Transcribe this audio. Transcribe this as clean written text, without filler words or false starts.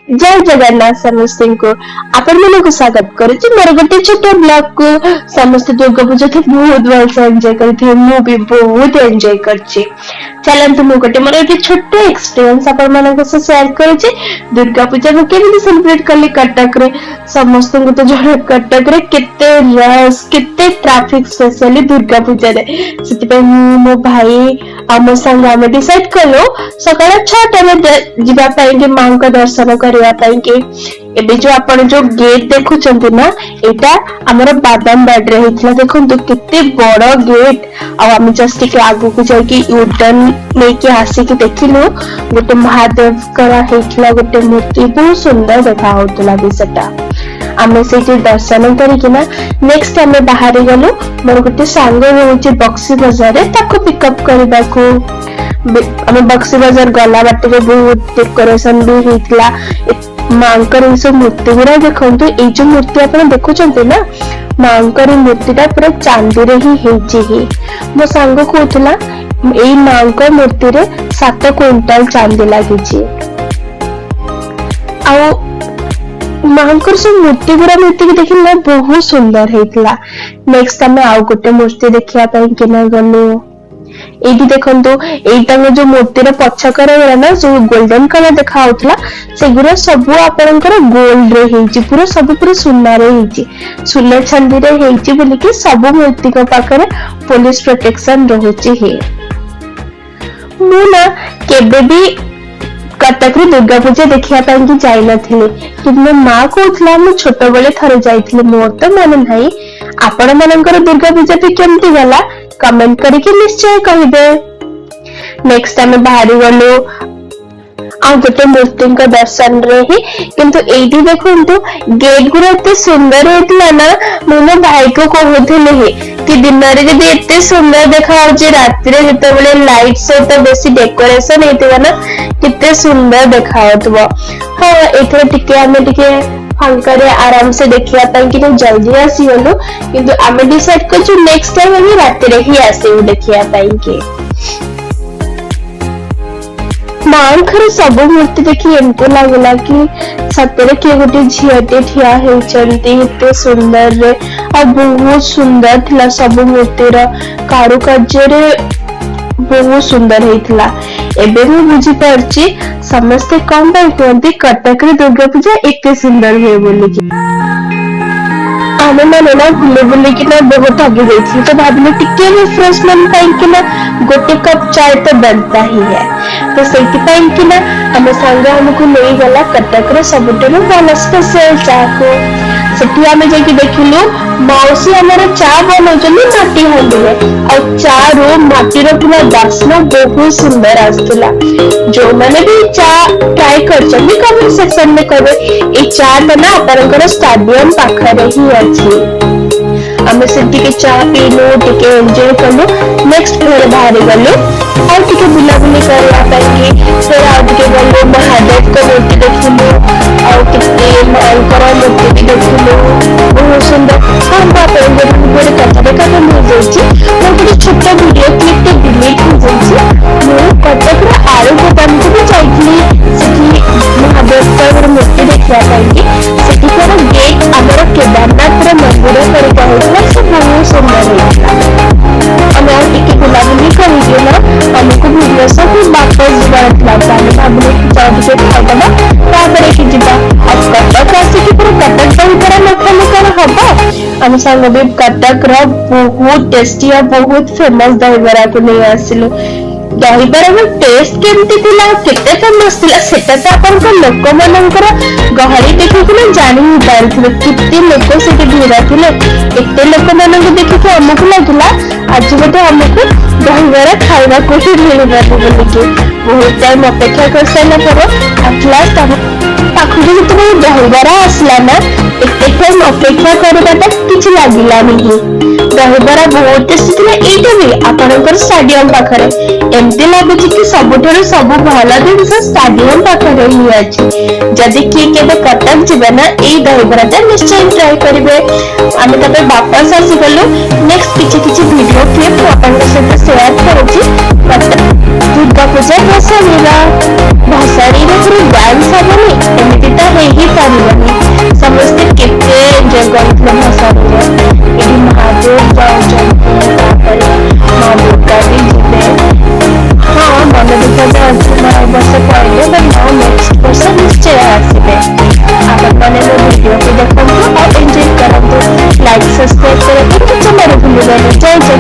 जय जगन्नाथ समस्त को आपण मन को स्वागत करुच्ची मोर गोटे छोट ब्लॉग को। समस्त दुर्गा पूजा थे बहुत भलसे एंजॉय करथे, मु भी बहुत एंजॉय करछि। चलंतु मु गोटे मोर गोटे छोट एक्सपीरियंस आपण मन को शेयर करुच्ची। दुर्गा पूजा को केमिति सेलिब्रेट करली कटक रे। समस्त को तो जण कटक रे केते रश केते ट्रैफिक स्पेशली दुर्गा पूजा रे। सेति पे मो भाई आम संग आम डिसाइड कलो सकाळ 6टा में जिबा पई के मां को दर्शन करबा पई के। एबे जो आपण जो गेट देखुचंती ना एटा हमर बादाम बाड रे हितला। देखंतु केते बड़ गेट आ हम जस्ट के आगु को जाय कि यूटर्न लेके आसी के देखिलो गोटे महादेव करा हितला गोटे मूर्ति बहुत सुंदर देखा होतला बिसटा। आमे से दर्शन करिकिना नेक्स्ट आमे बाहर गलो। मोर गोटे सांग होची बक्सी बाजार रे ताको पिकअप करबा को। आमे बक्सी बाजार गला बाटे रे बहुत डेकोरेशन भी हितला। मांकर इस मूर्ति गुरा देखंतु ए जो मूर्ति आपण देखुचंती ना मांकर मूर्तिटा पूरा चांदी रे ही हेची ही। मो सांग कहतला एई मांकर मूर्ति रे 7 क्विंटल चांदी लागिची। आ मांकर से मूर्ति गुरा मूर्ति देखिला बहुत सुंदर हेतला। नेक्स्ट हमें आउ गोटे मूर्ति देखिया पई केना गलो। एठी देखंतु एटा जो मूर्ति रे पछकर रे ना जो गोल्डन कलर देखा होतला सेगुरा सब आपनकर गोल्ड रे हेची, पूरा सब पूरा सोना रे हेची, सोना चांदी रे हेची बोली कि सब मूर्ति को पाखरे पुलिस प्रोटेक्शन रहउची हे। मु ना केबे भी कटक रे दुर्गा पूजा देखिया पई कि जाई नथिले कि मो मां कहतला मु छोट बेले थरे जाईथिले। मोर तो मन नाही। आपण मानकर दुर्गा पूजा पे केमती गला कमेंट करके निश्चय कहिबे। नेक्स्ट टाइम बाहरी गलो आ गोटे मूर्ति का दर्शन रे ही किंतु एठी देखंतु गेट गुरा एते सुंदर हेतला ना। मो भाई को कहउथिले हे कि दिन रे जदी एते सुंदर देखा होजे रात रे जते बेले लाइट से तो बेसी डेकोरेशन हेतिबा ना किते सुंदर देखा होतबो। हां एथरे टिके हमें टिके फांकारे आराम से देखिया पई कि जल्दी आसी गलो किंतु आमे डिसाइड करछु नेक्स्ट टाइम हम रात रे ही आसे देखिया पई के। मांखर सब मूर्ति देखि एमको लागला कि सतरे के गोटे झियाटे ठिया हेचंती एते सुंदर रे आ बहुत सुंदर थिला। सब मूर्ति रो कारुकार्य रे बहुत सुंदर हेतला। एबे मु बुझी परची समस्त कम बाय कहंती कटक रे दुर्गा पूजा एते सुंदर हे बोली कि। आमे माने ना बुले कि ना बहुत थकी गई तो भाबिले टिके रिफ्रेशमेंट पाई कि ना गोटे कप चाय तो बनता ही है। तो सेति पाई कि ना हम संग हमको ले गला कटक रे सबटरो वाला स्पेशल चाय को। सेठी आमे जे कि देखिलु मौसी हमर चा बनौचनी माटी हंडी रे आ चा रो माटी रो पूरा बास्ना बहुत सुंदर आस्तला। जो माने भी चा ट्राई करछनी कमेंट सेक्शन में कहबे ए चा त ना आपनकर स्टेडियम पाखरे ही अछि। हमें सेठी के चा पीलो टिके एंजॉय करलो। नेक्स्ट घर बाहर गलो और टिके बुला बुली करला पई फिर आ टिके गलो महादेव को मूर्ति देखिलो और कितने मांकर मूर्ति देखिलो बहुत सुंदर। हम बाप रे गोटे कथा देखा तो मिल जाइछि मोर गोटे छोट वीडियो क्लिप ते डिलीट हो जाइछि। मो कटक रे आरो गोदाम को भी जाइछि सेठी महादेव को मूर्ति देखिया पई सेठी पर गेट हमर केदारनाथ रे मंदिर पर कहला सब बहुत सुंदर है। हम और टिके बुला बुली करियो ना हमको वीडियो सब वापस जातला ताले भाबले कि जाउ के खाइबा ताबरे कि जिबा अब कटक आसी कि पूरा कटक दही बड़ा लोकल हबा। हम संग भी कटक रो बहुत टेस्टी और बहुत फेमस दही बड़ा को नहीं आसिलो। दही बड़ा में टेस्ट केमती थिला केते फेमस थिला सेटा तो अपन को लोक मानकर गहरी देखि कि जानि ही पारथिले किते लोक सेठी भिड़ा थिले। एते लोक मानन को देखि के हमको लागला आज गोटे हमको दही बड़ा खाइबा को ही मिलबा बोली के बहुत टाइम अपेक्षा कर साइला पर एट लास्ट हम पाखु जो दही बड़ा आसला ना एते टाइम अपेक्षा करबाटा किछ लागिला नहीं। दही बड़ा बहुत टेस्टी थिला। एटा भी आपनकर स्टेडियम पाखरे एमती लागुची कि सबुठारु सब भल जिनस स्टेडियम पाखरे ही अछि। जदि किए केबे कटक जिबे ना एई दही बड़ाटा निश्चय ट्राई करिवे। आमे तबे वापस आसी गलो। नेक्स्ट किछि वीडियो क्लिप आपन सहित शेयर करूची। कटक दुर्गा पूजा भसाणीरा भसाणी रे पूरा डांस हबनी एमिति ମନେ ଦୁଃଖ ବର୍ଷ ପଳେଇଲେ ନେକ୍ସଟ ବର୍ଷ ନିଶ୍ଚୟ ଆସିବେ। ଆପଣମାନେ ମୋ ଭିଡ଼ିଓକୁ ଦେଖନ୍ତୁ ଆଉ ଏନ୍ଜୟ କରନ୍ତୁ। ଲାଇକ୍ ସବସ୍କ୍ରାଇବ କରିବା କିନ୍ତୁ ଜମାରୁ ଭୁଲିବେନି। ଜୟ ଜୟ।